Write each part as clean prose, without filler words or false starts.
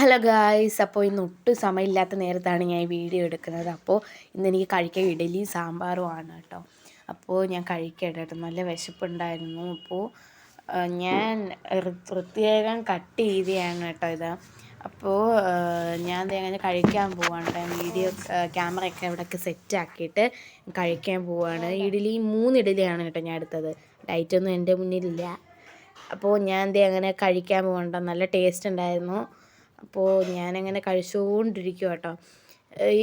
Hello guys, അപ്പോൾ ഇന്ന് ഒട്ടും സമയമില്ലാത്ത നേരത്താണ് ഞാൻ ഈ വീഡിയോ എടുക്കുന്നത്. അപ്പോൾ ഇന്നെനിക്ക് കഴിക്കാൻ ഇഡലി സാമ്പാറുമാണ് കേട്ടോ. അപ്പോൾ ഞാൻ കഴിക്കട്ടെ, നല്ല വിശപ്പുണ്ടായിരുന്നു. അപ്പോൾ ഞാൻ പ്രത്യേകം കട്ട് ചെയ്തതാണ് കേട്ടോ ഇത്. അപ്പോൾ ഞാൻ അങ്ങനെ കഴിക്കാൻ പോവാണ്. വീഡിയോ ക്യാമറയൊക്കെ ഇവിടെയൊക്കെ സെറ്റാക്കിയിട്ട് കഴിക്കാൻ പോവാണ്. ഇഡലി 3 ഇഡലിയാണ് കേട്ടോ ഞാൻ എടുത്തത്. ലൈറ്റൊന്നും എൻ്റെ മുന്നിലില്ല. അപ്പോൾ ഞാൻ അങ്ങനെ കഴിക്കാൻ പോകണ്ട, നല്ല ടേസ്റ്റ് ഉണ്ടായിരുന്നു. അപ്പോൾ ഞാനങ്ങനെ കഴിച്ചുകൊണ്ടിരിക്കുക കേട്ടോ.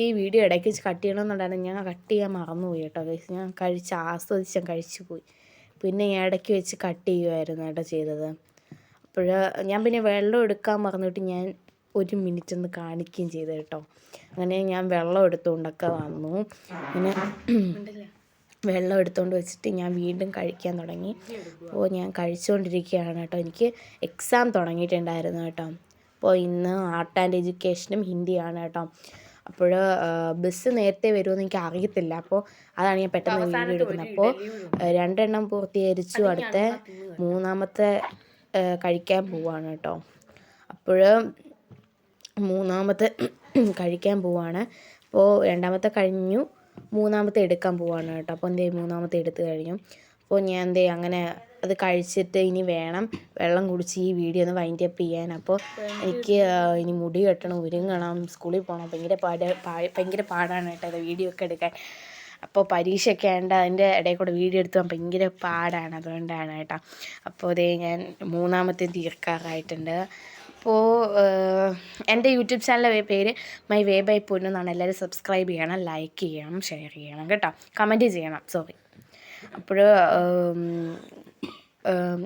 ഈ വീഡിയോ ഇടയ്ക്ക് വെച്ച് കട്ട് ചെയ്യണമെന്നുണ്ടായിരുന്നു, ഞാൻ കട്ട് ചെയ്യാൻ മറന്നുപോയി കേട്ടോ. ഞാൻ ആസ്വദിച്ച് കഴിച്ചു പോയി. പിന്നെ ഞാൻ ഇടയ്ക്ക് വെച്ച് കട്ട് ചെയ്യുമായിരുന്നു കേട്ടോ ചെയ്തത്. അപ്പോൾ ഞാൻ പിന്നെ വെള്ളം എടുക്കാൻ മറന്നിട്ട് ഞാൻ 1 മിനിറ്റ് ഒന്ന് കാണിക്കുകയും ചെയ്തു കേട്ടോ. അങ്ങനെ ഞാൻ വെള്ളം എടുത്തുകൊണ്ടൊക്കെ വന്നു. പിന്നെ വെള്ളം എടുത്തുകൊണ്ട് വെച്ചിട്ട് ഞാൻ വീണ്ടും കഴിക്കാൻ തുടങ്ങി. അപ്പോൾ ഞാൻ കഴിച്ചുകൊണ്ടിരിക്കുകയാണ് കേട്ടോ. എനിക്ക് എക്സാം തുടങ്ങിയിട്ടുണ്ടായിരുന്നു കേട്ടോ. അപ്പോൾ ഇന്ന് ആർട്ട് ആൻഡ് എഡ്യൂക്കേഷനും ഹിന്ദിയാണ് കേട്ടോ. അപ്പോൾ ബസ് നേരത്തെ വരുമെന്ന് എനിക്ക് അറിയത്തില്ല. അപ്പോൾ അതാണ് ഞാൻ പെട്ടെന്ന് വീഡിയോ എടുക്കുന്നത്. അപ്പോൾ 2 എണ്ണം പൂർത്തീകരിച്ചു. അടുത്ത 3-മത്തെ കഴിക്കാൻ പോവാണ് കേട്ടോ. അപ്പോൾ 3-മത്തെ കഴിക്കാൻ പോവാണ്. അപ്പോൾ 2-മത്തെ കഴിഞ്ഞു, 3-മത്തെ എടുക്കാൻ പോവാണ് കേട്ടോ. അപ്പോൾ 3-മത്തെ എടുത്തു കഴിഞ്ഞു. അപ്പോൾ ഞാൻ അങ്ങനെ അത് കഴിച്ചിട്ട് ഇനി വേണം വെള്ളം കുടിച്ച് ഈ വീഡിയോ ഒന്ന് വൈൻഡ് അപ്പ് ചെയ്യാൻ. അപ്പോൾ എനിക്ക് ഇനി മുടി കെട്ടണം, ഒരുങ്ങണം, സ്കൂളിൽ പോകണം. ഭയങ്കര പാടാണ് കേട്ടോ ഇത് വീഡിയോ ഒക്കെ എടുക്കാൻ. അപ്പോൾ പരീക്ഷയൊക്കെ ആയതുകൊണ്ട് അതിൻ്റെ ഇടയിൽ കൂടെ വീഡിയോ എടുത്ത് പോകാൻ ഭയങ്കര പാടാണ്, അതുകൊണ്ടാണ് കേട്ടോ. അപ്പോൾ ഞാൻ 3-മത്തെ തീർക്കാറായിട്ടുണ്ട്. അപ്പോൾ എൻ്റെ യൂട്യൂബ് ചാനലിൻ്റെ പേര് മൈ വേ ബൈ പൊന്നു എന്നാണ്. എല്ലാവരും സബ്സ്ക്രൈബ് ചെയ്യണം, ലൈക്ക് ചെയ്യണം, ഷെയർ ചെയ്യണം കേട്ടോ, കമൻറ്റ് ചെയ്യണം. അപ്പോൾ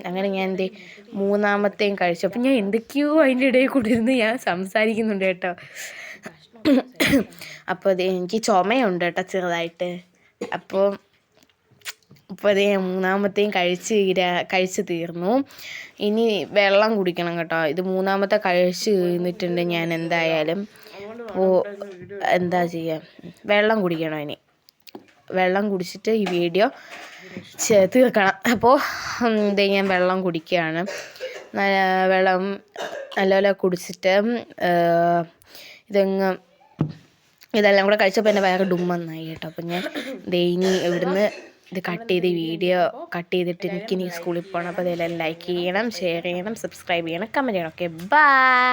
അങ്ങനെ ഞാൻ 3-മത്തെയും കഴിച്ചു. അപ്പം ഞാൻ എന്തൊക്കെയോ അതിൻ്റെ ഇടയിൽ കൂടി ഇരുന്ന് ഞാൻ സംസാരിക്കുന്നുണ്ട് കേട്ടോ. അപ്പോൾ എനിക്ക് ചുമയുണ്ട് കേട്ടോ ചെറുതായിട്ട്. അപ്പോൾ 3-മത്തെയും കഴിച്ച് തീർന്നു. ഇനി വെള്ളം കുടിക്കണം കേട്ടോ. ഇത് 3-മത്തെ കഴിച്ച് തീർന്നിട്ടുണ്ട് ഞാൻ എന്തായാലും. അപ്പോൾ എന്താ ചെയ്യുക, വെള്ളം കുടിക്കണം. ഇനി വെള്ളം കുടിച്ചിട്ട് ഈ വീഡിയോ തീർക്കണം. അപ്പോൾ ഞാൻ വെള്ളം കുടിക്കുകയാണ്. വെള്ളം നല്ലപോലെ കുടിച്ചിട്ട് ഇതെല്ലാം കൂടെ കഴിച്ചപ്പോൾ എൻ്റെ വയറ് ഡുമ്മെന്നായി കേട്ടോ. അപ്പോൾ ഞാൻ ഇനി ഇവിടുന്ന് ഇത് വീഡിയോ കട്ട് ചെയ്തിട്ട് എനിക്കിനി സ്കൂളിൽ പോകണം. അപ്പോൾ ഇതെല്ലാം ലൈക്ക് ചെയ്യണം, ഷെയർ ചെയ്യണം, സബ്സ്ക്രൈബ് ചെയ്യണം, കമൻറ്റ് ചെയ്യണം. Okay, by.